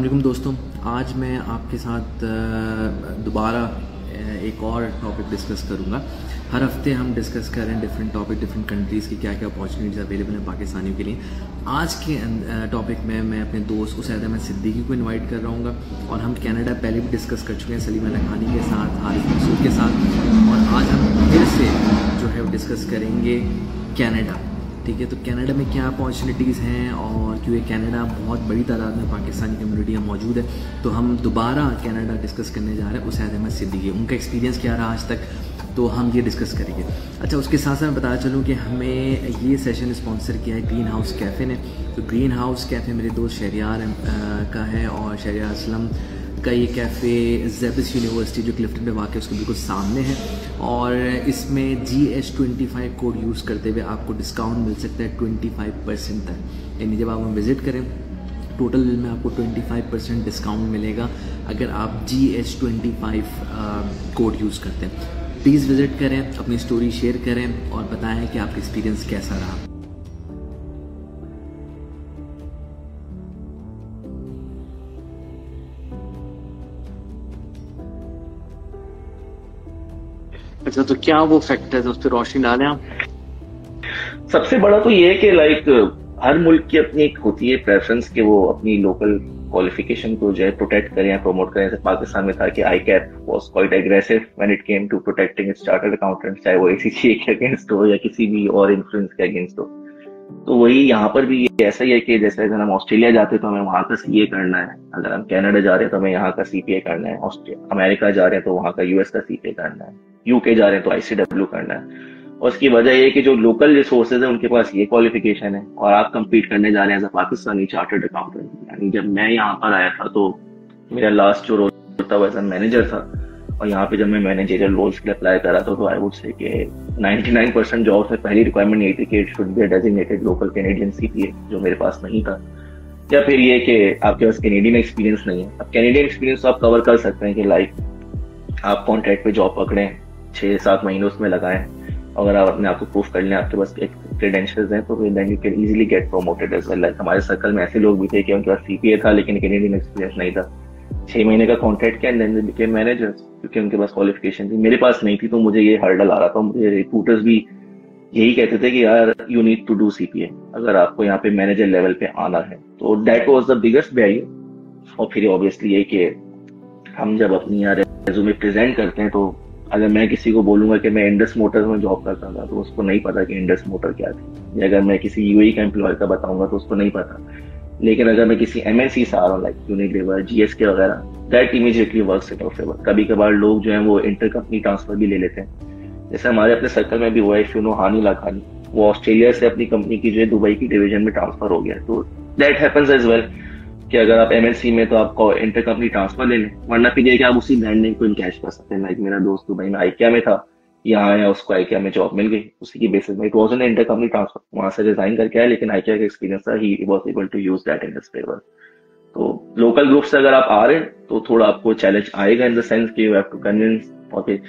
अस्सलाम वालेकुम दोस्तों, आज मैं आपके साथ दोबारा एक और टॉपिक डिस्कस करूँगा। हर हफ्ते हम डिस्कस कर रहे हैं डिफरेंट टॉपिक, डिफरेंट कंट्रीज़ की क्या क्या अपॉर्चुनिटीज़ अवेलेबल हैं पाकिस्तानियों के लिए। आज के टॉपिक में मैं अपने दोस्त उसैद अहमद सिद्दीकी को इनवाइट कर रहा हूँ और हम कनाडा पहले भी डिस्कस कर चुके हैं सलीमा लखानी के साथ, हारिस मसूद के साथ, और आज हम फिर से जो है वो डिस्कस करेंगे कनाडा। ठीक है, तो कनाडा में क्या अपॉर्चुनिटीज़ हैं और क्योंकि कनाडा बहुत बड़ी तादाद में पाकिस्तानी कम्युनिटी में मौजूद है, तो हम दोबारा कनाडा डिस्कस करने जा रहे हैं उसैद अहमद सिद्दीकी। उनका एक्सपीरियंस क्या रहा आज तक, तो हम ये डिस्कस करेंगे। अच्छा, उसके साथ साथ मैं बताना चलूँ कि हमें ये सेशन स्पॉन्सर किया है ग्रीन हाउस कैफ़े ने। तो ग्रीन हाउस कैफ़े मेरे दोस्त शहरियार का है और शहरियार असलम का ये कैफ़े ज़ेबिस यूनिवर्सिटी जो क्लिफ्टन में वाक़ है उसके बिल्कुल सामने है, और इसमें GH25 कोड यूज़ करते हुए आपको डिस्काउंट मिल सकता है 25% तक। यानी जब आप हम विज़िट करें टोटल बिल में आपको 25% डिस्काउंट मिलेगा अगर आप GH25 कोड यूज़ करते हैं। प्लीज़ विज़िट करें, अपनी स्टोरी शेयर करें और बताएं कि आपका एक्सपीरियंस कैसा रहा। अच्छा, तो क्या वो फैक्टर्स उस पर रोशनी डालें आप? सबसे बड़ा तो ये है कि हर मुल्क की अपनी एक होती है प्रेफरेंस कि वो अपनी लोकल क्वालिफिकेशन को जो है प्रोटेक्ट करें या प्रमोट करें। जैसे पाकिस्तान में था कि ICAP was quite aggressive when it came to protecting its chartered accountant, चाहे वो ACCA के अगेंस्ट हो या किसी भी और इन्फ्लुएंस के अगेंस्ट हो। तो वही यहाँ पर भी ये ऐसा ही है कि जैसे अगर हम ऑस्ट्रेलिया जाते हैं तो हमें वहाँ का CA करना है, अगर हम कनाडा जा रहे हैं तो हमें यहाँ का CPA करना है, अमेरिका जा रहे हैं तो वहाँ का US का CPA करना है, UK जा रहे हैं तो ICW करना है। और उसकी वजह ये कि जो लोकल रिसोर्सेज है उनके पास ये क्वालिफिकेशन है और आप कंपीट करने जा रहे हैं as a Pakistani chartered accountant. यानी जब मैं यहाँ पर आया था तो मेरा लास्ट जो रोल था वो एज अ मैनेजर था, और यहाँ पे जब मैं मैनेजरियल रोल्स के लिए अप्लाई करा था तो आई वुड से कि 99% जॉब्स में पहली रिक्वायरमेंट यही थी कि it should be a designated local Canadian CPA, जो मेरे पास नहीं था। या फिर ये कि आपके पास कैनेडियन एक्सपीरियंस नहीं है। अब कैनेडियन एक्सपीरियंस तो आप कवर कर सकते हैं कि आप कॉन्ट्रैक्ट पे जॉब पकड़ें, 6-7 महीने उसमें लगाएं, अगर आप अपने आप को प्रूफ कर लें आपके पास क्रेडेंशियल्स हैं तो then you can easily get promoted as well. हमारे सर्कल में ऐसे लोग भी थे कि उनके पास CPA था लेकिन कैनेडियन एक्सपीरियंस नहीं था, 6 महीने का कॉन्ट्रैक्ट किया and then they became managers क्योंकि उनके पास क्वालिफिकेशन थी। मेरे पास नहीं थी तो मुझे ये हर्डल आ रहा था। मुझे रिक्रूटर्स भी यही कहते थे कि यार you need to do CPA अगर आपको यहाँ पे मैनेजर लेवल पे आना है। तो that was the biggest barrier. और फिर ऑब्वियसली ये कि हम जब अपनी यहाँ रेज्यूमे प्रेजेंट करते हैं तो अगर मैं किसी को बोलूंगा कि मैं इंडस मोटर्स में जॉब करता था तो उसको नहीं पता कि इंडस मोटर क्या थी, या अगर मैं किसी UAE का एम्प्लॉय का बताऊंगा तो उसको नहीं पता। लेकिन अगर मैं किसी MNC से आ रहा हूँ लाइक यूनिलीवर, GSK वगैरह, that immediately works in our favour. कभी कभार लोग जो है वो इंटर कंपनी ट्रांसफर भी ले लेते हैं। जैसे हमारे अपने सर्कल में भी हुआ है, इफ यू नो हानी लाखानी, वो ऑस्ट्रेलिया से अपनी कंपनी की जो है दुबई की डिवीजन में ट्रांसफर हो गया। तो दैट हैपेंस एज वेल कि अगर आप MNC में तो आपको इंटर कंपनी ट्रांसफर ले लें, वरना फिर ये कि आप उसी ब्रांड को इनकैश कर सकते हैं। लाइक मेरा दोस्त दुबई में IKEA में था, यहाँ आया, उसको IKEA में जॉब मिल गई, उसी की बेसिस में। It was an inter company transfer, वहां से रिजाइन करके आया लेकिन IKEA का एक्सपीरियंस था, he was able to use that in his favour. तो लोकल ग्रुप से अगर आप आ रहे हैं तो थोड़ा आपको चैलेंज आएगा इन द सेंस कि यू हैव टू कन्विंस। और फिर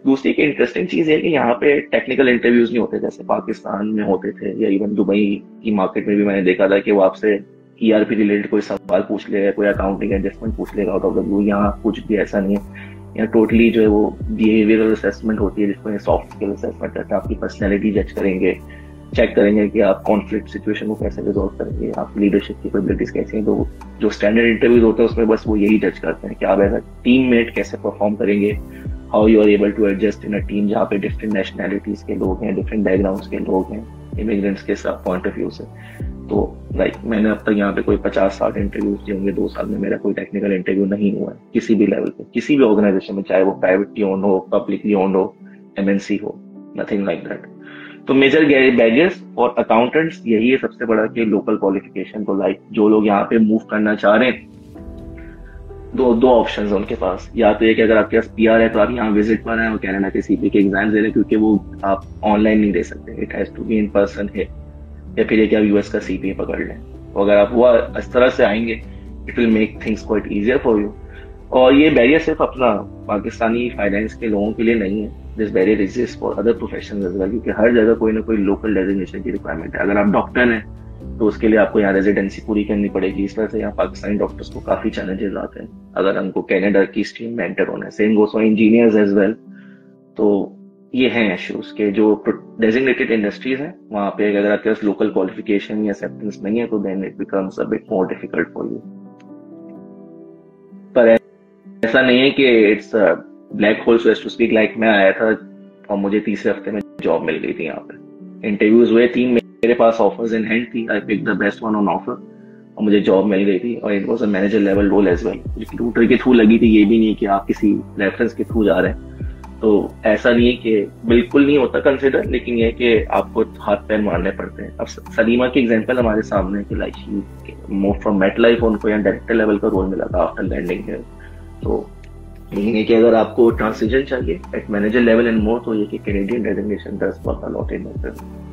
दूसरी की इंटरेस्टिंग चीज है कि यहाँ पे टेक्निकल इंटरव्यूज नहीं होते जैसे पाकिस्तान में होते थे, या इवन दुबई की मार्केट में भी मैंने देखा था कि वो आपसे ERP रिलेटेड कोई सवाल पूछ लेगा, कोई अकाउंटिंग एडजस्टमेंट पूछ लेगा आउट ऑफ द ब्लू। यहाँ कुछ भी ऐसा नहीं है। यहाँ टोटली जो है वो बिहेवियरल असेसमेंट होती है जिसको सॉफ्ट स्किल असेसमेंट कहते हैं। आपकी पर्सनैलिटी जज करेंगे, चेक करेंगे कि आप कॉन्फ्लिक्ट सिचुएशन को कैसे रिजॉल्व करेंगे, आप लीडरशिप की कैपेबिलिटीज कैसी हैं। तो जो स्टैंडर्ड इंटरव्यूज होते हैं उसमें बस वो यही जज करते हैं कि आप एज अ टीममेट कैसे परफॉर्म करेंगे, how you are able to adjust in a team जहाँ पे डिफरेंट नेशनैलिटीज के लोग हैं, डिफरेंट बैकग्राउंड के लोग हैं, इमिग्रेंट्स के पॉइंट ऑफ व्यू से। तो लाइक मैंने अब तक यहाँ पे कोई 50-60 इंटरव्यूज दिए होंगे 2 साल में, मेरा कोई टेक्निकल इंटरव्यू नहीं हुआ है किसी भी लेवल पे, किसी भी ऑर्गेनाइजेशन में, चाहे वो प्राइवेटली ओन्ड हो, पब्लिकली ओन्ड हो, MNC हो, नथिंग लाइक दैट। तो मेजर बैरियर्स और अकाउंटेंट्स यही है सबसे बड़ा कि लोकल क्वालिफिकेशन। तो लाइक जो लोग यहाँ पे मूव करना चाह रहे हैं, दो ऑप्शंस है उनके पास। या तो ये कि अगर आपके पास PR है तो आप यहाँ विजिट पर आए और कनाडा के CPA के एग्जाम दे रहे हैं, क्योंकि वो आप ऑनलाइन नहीं दे सकते, it has to be in person है। या फिर कि आप US का CPA पकड़ लें। तो अगर आप वो इस तरह से आएंगे it will make things quite easier for you. और ये बैरियर सिर्फ अपना पाकिस्तानी फाइनेंस के लोगों के लिए नहीं है, this barrier exist for other professions as well, क्योंकि हर जगह कोई ना कोई लोकल डेजिग्नेशन की रिक्वायरमेंट है। अगर आप डॉक्टर हैं तो उसके लिए आपको यहाँ रेजिडेंसी पूरी करनी पड़ेगी। इस वजह से यहाँ पाकिस्तानी डॉक्टर्स को काफी चैलेंजेस आते हैं अगर हमको कनाडा की स्ट्रीम में एंटर होना है। Same goes for engineers as well. तो ये हैं इश्यूज के जो डेजिग्नेटेड इंडस्ट्रीज हैं वहां पे अगर आपके पास लोकल क्वालिफिकेशन या एक्सेप्टेंस नहीं है तो then it becomes a bit more difficult for you. पर ऐसा नहीं है कि it's black hole so to speak. Like मैं आया था और मुझे तीसरे हफ्ते में जॉब मिल गई थी। यहाँ पे इंटरव्यूज हुए, 3 मेरे पास ऑफर्स इन हैंड थी। I pick the best one on offer और मुझे जॉब मिल गई थी और it was a manager level role as well. Recruiter के थ्रू लगी थी, ये भी नहीं कि आप किसी रेफरेंस के थ्रू जा रहे हैं। तो ऐसा नहीं है कि बिल्कुल नहीं होता कंसिडर, लेकिन ये कि आपको हाथ पैर मारने पड़ते हैं। अब सलीमा की एग्जांपल हमारे सामने है कि like move from MetLife, उनको यहाँ डायरेक्टर लेवल का रोल मिला था आफ्टर लैंडिंग हियर। तो ये कि अगर आपको ट्रांसिशन चाहिए at manager level and more, तो ये कि Canadian designation does work a lot in your favour.